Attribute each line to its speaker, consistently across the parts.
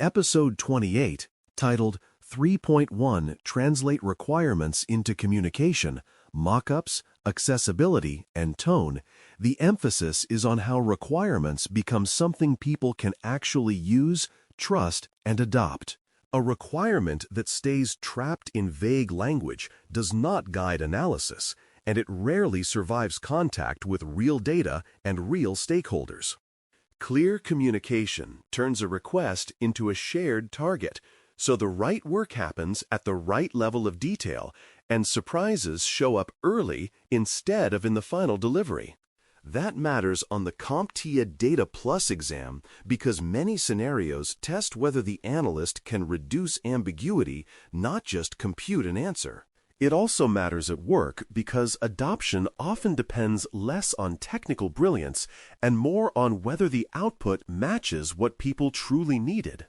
Speaker 1: Episode 28, titled 3.1 Translate Requirements into Communication, Mockups, Accessibility, and Tone, the emphasis is on how requirements become something people can actually use, trust, and adopt. A requirement that stays trapped in vague language does not guide analysis, and it rarely survives contact with real data and real stakeholders. Clear communication turns a request into a shared target, so the right work happens at the right level of detail, and surprises show up early instead of in the final delivery. That matters on the CompTIA Data Plus exam because many scenarios test whether the analyst can reduce ambiguity, not just compute an answer. It also matters at work because adoption often depends less on technical brilliance and more on whether the output matches what people truly needed.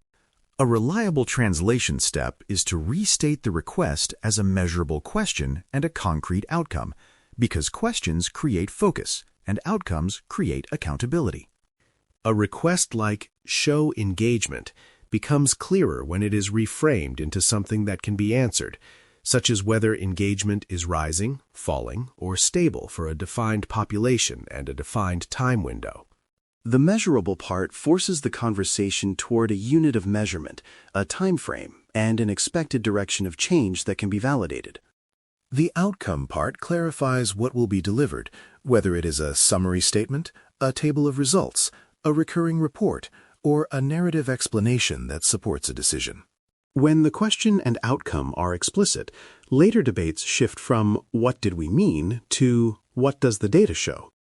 Speaker 2: A reliable translation step is to restate the request as a measurable question and a concrete outcome, because questions create focus and outcomes create accountability.
Speaker 1: A request like "show engagement" becomes clearer when it is reframed into something that can be answered, such as whether engagement is rising, falling, or stable for a defined population and a defined time window.
Speaker 3: The measurable part forces the conversation toward a unit of measurement, a time frame, and an expected direction of change that can be validated.
Speaker 1: The outcome part clarifies what will be delivered, whether it is a summary statement, a table of results, a recurring report, or a narrative explanation that supports a decision.
Speaker 3: When the question and outcome are explicit, later debates shift from "what did we mean" to "what does the data show?"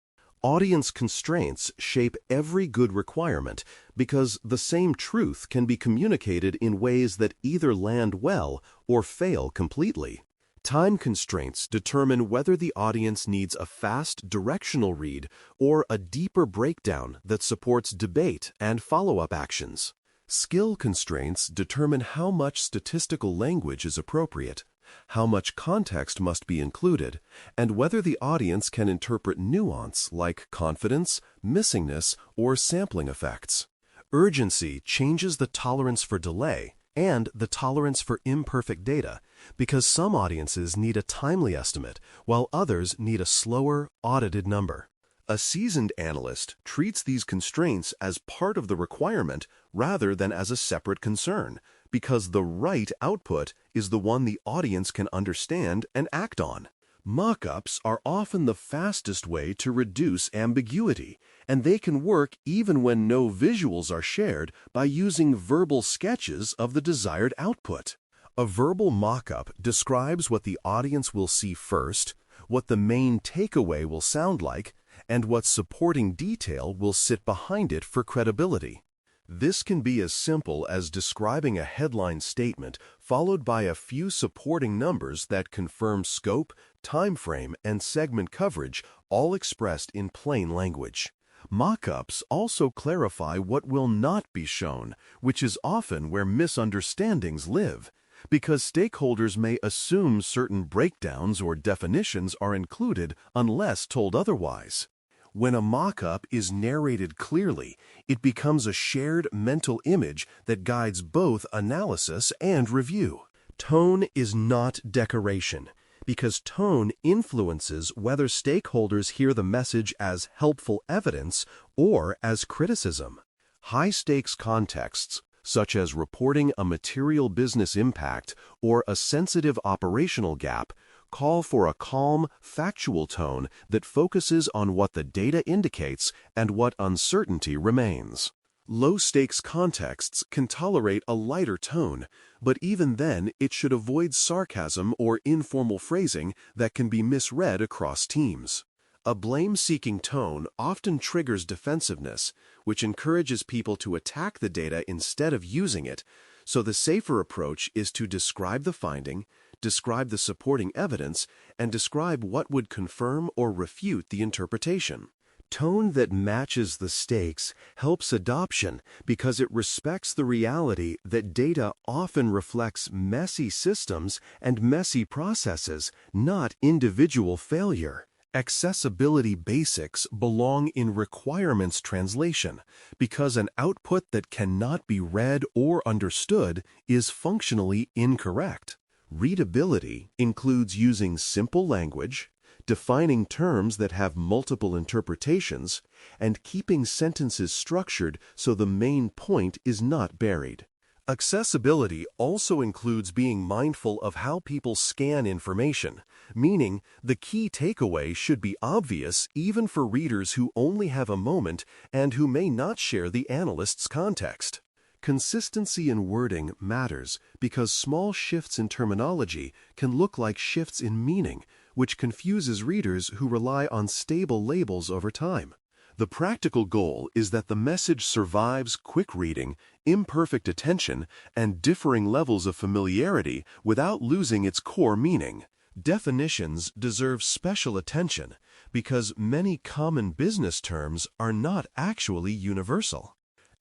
Speaker 1: Audience constraints shape every good requirement because the same truth can be communicated in ways that either land well or fail completely. Time constraints determine whether the audience needs a fast directional read or a deeper breakdown that supports debate and follow-up actions. Skill constraints determine how much statistical language is appropriate, how much context must be included, and whether the audience can interpret nuance like confidence, missingness, or sampling effects. Urgency changes the tolerance for delay and the tolerance for imperfect data because some audiences need a timely estimate while others need a slower, audited number. A seasoned analyst treats these constraints as part of the requirement rather than as a separate concern, because the right output is the one the audience can understand and act on. Mock-ups are often the fastest way to reduce ambiguity, and they can work even when no visuals are shared by using verbal sketches of the desired output. A verbal mock-up describes what the audience will see first, what the main takeaway will sound like, and what supporting detail will sit behind it for credibility. This can be as simple as describing a headline statement followed by a few supporting numbers that confirm scope, time frame, and segment coverage, all expressed in plain language. Mock-ups also clarify what will not be shown, which is often where misunderstandings live, because stakeholders may assume certain breakdowns or definitions are included unless told otherwise. When a mock-up is narrated clearly, it becomes a shared mental image that guides both analysis and review. Tone is not decoration, because tone influences whether stakeholders hear the message as helpful evidence or as criticism. High-stakes contexts, such as reporting a material business impact or a sensitive operational gap, call for a calm, factual tone that focuses on what the data indicates and what uncertainty remains. Low-stakes contexts can tolerate a lighter tone, but even then it should avoid sarcasm or informal phrasing that can be misread across teams. A blame-seeking tone often triggers defensiveness, which encourages people to attack the data instead of using it, so the safer approach is to describe the finding, describe the supporting evidence, and describe what would confirm or refute the interpretation. Tone that matches the stakes helps adoption because it respects the reality that data often reflects messy systems and messy processes, not individual failure. Accessibility basics belong in requirements translation because an output that cannot be read or understood is functionally incorrect. Readability includes using simple language, defining terms that have multiple interpretations, and keeping sentences structured so the main point is not buried. Accessibility also includes being mindful of how people scan information, meaning the key takeaway should be obvious even for readers who only have a moment and who may not share the analyst's context. Consistency in wording matters because small shifts in terminology can look like shifts in meaning, which confuses readers who rely on stable labels over time. The practical goal is that the message survives quick reading, imperfect attention, and differing levels of familiarity without losing its core meaning. Definitions deserve special attention because many common business terms are not actually universal.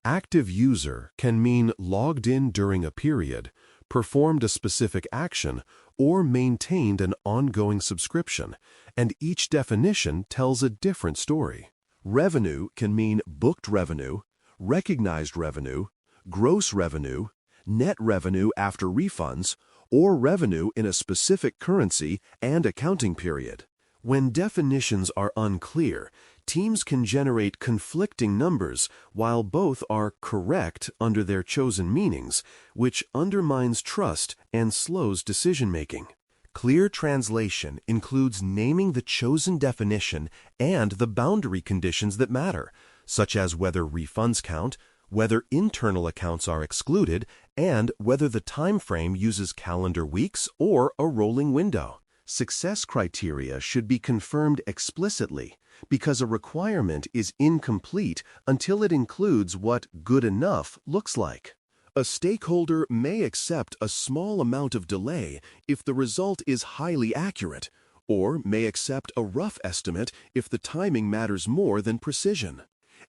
Speaker 1: Active user can mean logged in during a period, performed a specific action, or maintained an ongoing subscription, and each definition tells a different story. Revenue can mean booked revenue, recognized revenue, gross revenue, net revenue after refunds, or revenue in a specific currency and accounting period. When definitions are unclear, teams can generate conflicting numbers while both are correct under their chosen meanings, which undermines trust and slows decision-making. Clear translation includes naming the chosen definition and the boundary conditions that matter, such as whether refunds count, whether internal accounts are excluded, and whether the time frame uses calendar weeks or a rolling window. Success criteria should be confirmed explicitly because a requirement is incomplete until it includes what good enough looks like. A stakeholder may accept a small amount of delay if the result is highly accurate, or may accept a rough estimate if the timing matters more than precision.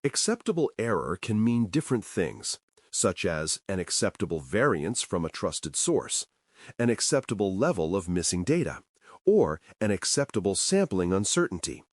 Speaker 1: Acceptable error can mean different things, such as an acceptable variance from a trusted source, an acceptable level of missing data, or an acceptable sampling uncertainty,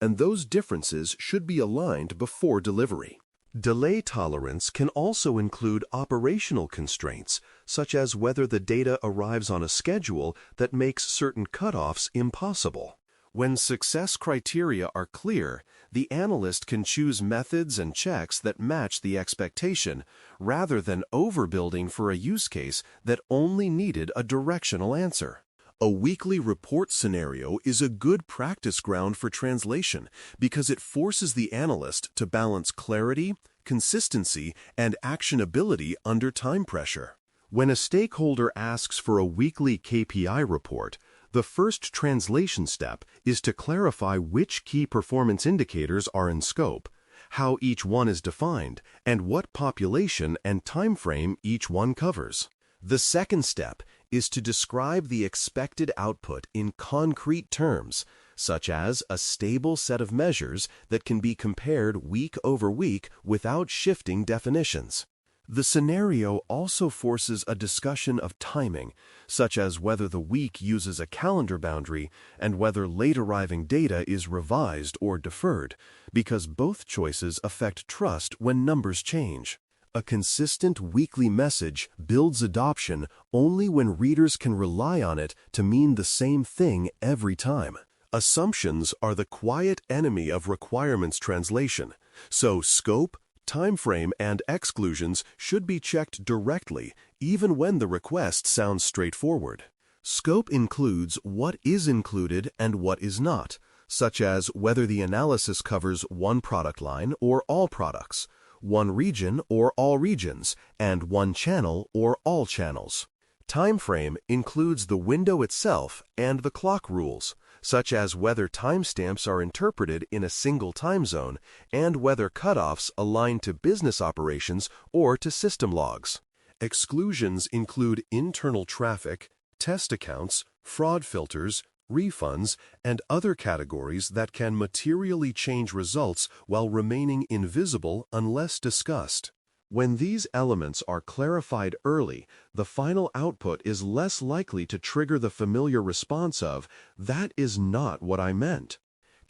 Speaker 1: and those differences should be aligned before delivery. Delay tolerance can also include operational constraints, such as whether the data arrives on a schedule that makes certain cutoffs impossible. When success criteria are clear, the analyst can choose methods and checks that match the expectation, rather than overbuilding for a use case that only needed a directional answer. A weekly report scenario is a good practice ground for translation because it forces the analyst to balance clarity, consistency, and actionability under time pressure. When a stakeholder asks for a weekly KPI report, the first translation step is to clarify which key performance indicators are in scope, how each one is defined, and what population and time frame each one covers. The second step is to describe the expected output in concrete terms, such as a stable set of measures that can be compared week over week without shifting definitions. The scenario also forces a discussion of timing, such as whether the week uses a calendar boundary and whether late-arriving data is revised or deferred, because both choices affect trust when numbers change. A consistent weekly message builds adoption only when readers can rely on it to mean the same thing every time. Assumptions are the quiet enemy of requirements translation, so scope, time frame, and exclusions should be checked directly even when the request sounds straightforward. Scope includes what is included and what is not, such as whether the analysis covers one product line or all products, one region or all regions, and one channel or all channels. Time frame includes the window itself and the clock rules, such as whether timestamps are interpreted in a single time zone and whether cutoffs align to business operations or to system logs. Exclusions include internal traffic, test accounts, fraud filters, refunds, and other categories that can materially change results while remaining invisible unless discussed. When these elements are clarified early, the final output is less likely to trigger the familiar response of, "That is not what I meant."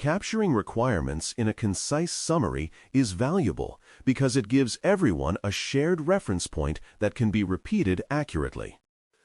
Speaker 1: Capturing requirements in a concise summary is valuable because it gives everyone a shared reference point that can be repeated accurately.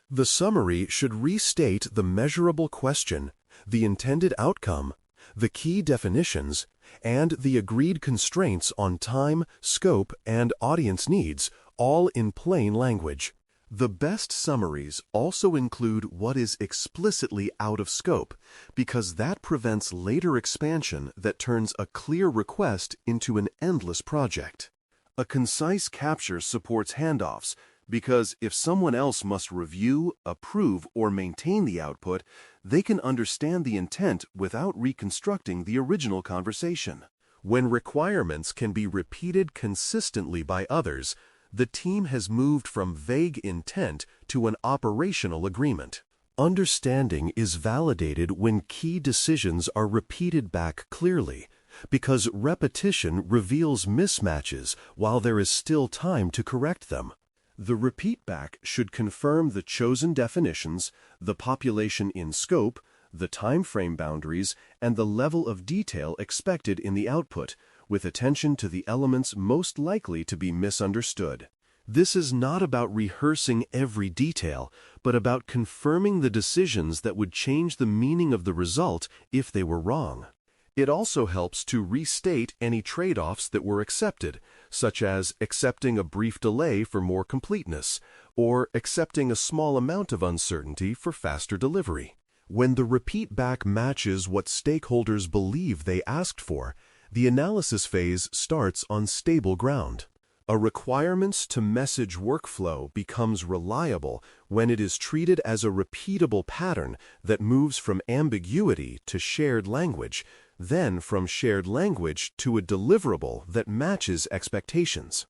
Speaker 1: The summary should restate the measurable question, the intended outcome, the key definitions, and the agreed constraints on time, scope, and audience needs, all in plain language. The best summaries also include what is explicitly out of scope, because that prevents later expansion that turns a clear request into an endless project. A concise capture supports handoffs, because if someone else must review, approve, or maintain the output, they can understand the intent without reconstructing the original conversation. When requirements can be repeated consistently by others, the team has moved from vague intent to an operational agreement. Understanding is validated when key decisions are repeated back clearly, because repetition reveals mismatches while there is still time to correct them. The repeat back should confirm the chosen definitions, the population in scope, the time frame boundaries, and the level of detail expected in the output, with attention to the elements most likely to be misunderstood. This is not about rehearsing every detail, but about confirming the decisions that would change the meaning of the result if they were wrong. It also helps to restate any trade-offs that were accepted, such as accepting a brief delay for more completeness, or accepting a small amount of uncertainty for faster delivery. When the repeat back matches what stakeholders believe they asked for, the analysis phase starts on stable ground. A requirements-to-message workflow becomes reliable when it is treated as a repeatable pattern that moves from ambiguity to shared language, then from shared language to a deliverable that matches expectations.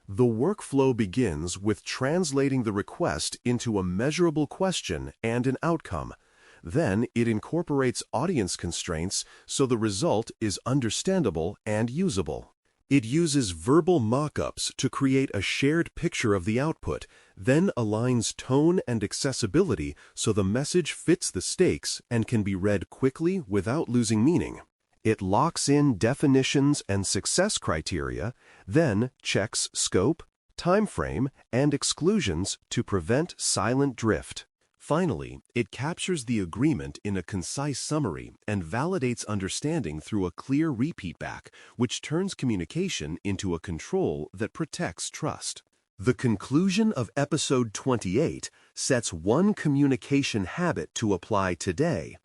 Speaker 1: The workflow begins with translating the request into a measurable question and an outcome. Then it incorporates audience constraints so the result is understandable and usable. It uses verbal mock-ups to create a shared picture of the output, then aligns tone and accessibility so the message fits the stakes and can be read quickly without losing meaning. It locks in definitions and success criteria, then checks scope, time frame, and exclusions to prevent silent drift. Finally, it captures the agreement in a concise summary and validates understanding through a clear repeat back, which turns communication into a control that protects trust. The conclusion of episode 28 sets one communication habit to apply today.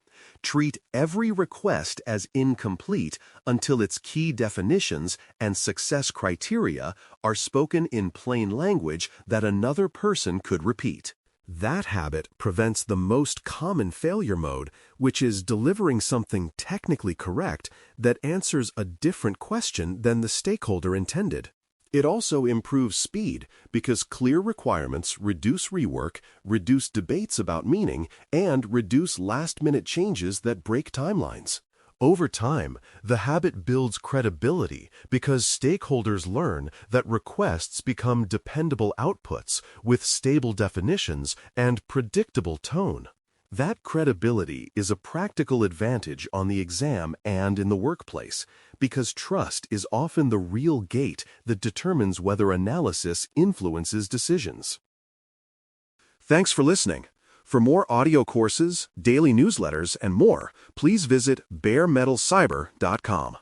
Speaker 1: Treat every request as incomplete until its key definitions and success criteria are spoken in plain language that another person could repeat. That habit prevents the most common failure mode, which is delivering something technically correct that answers a different question than the stakeholder intended. It also improves speed because clear requirements reduce rework, reduce debates about meaning, and reduce last-minute changes that break timelines. Over time, the habit builds credibility because stakeholders learn that requests become dependable outputs with stable definitions and predictable tone. That credibility is a practical advantage on the exam and in the workplace because trust is often the real gate that determines whether analysis influences decisions. Thanks for listening. For more audio courses, daily newsletters, and more, please visit baremetalcyber.com.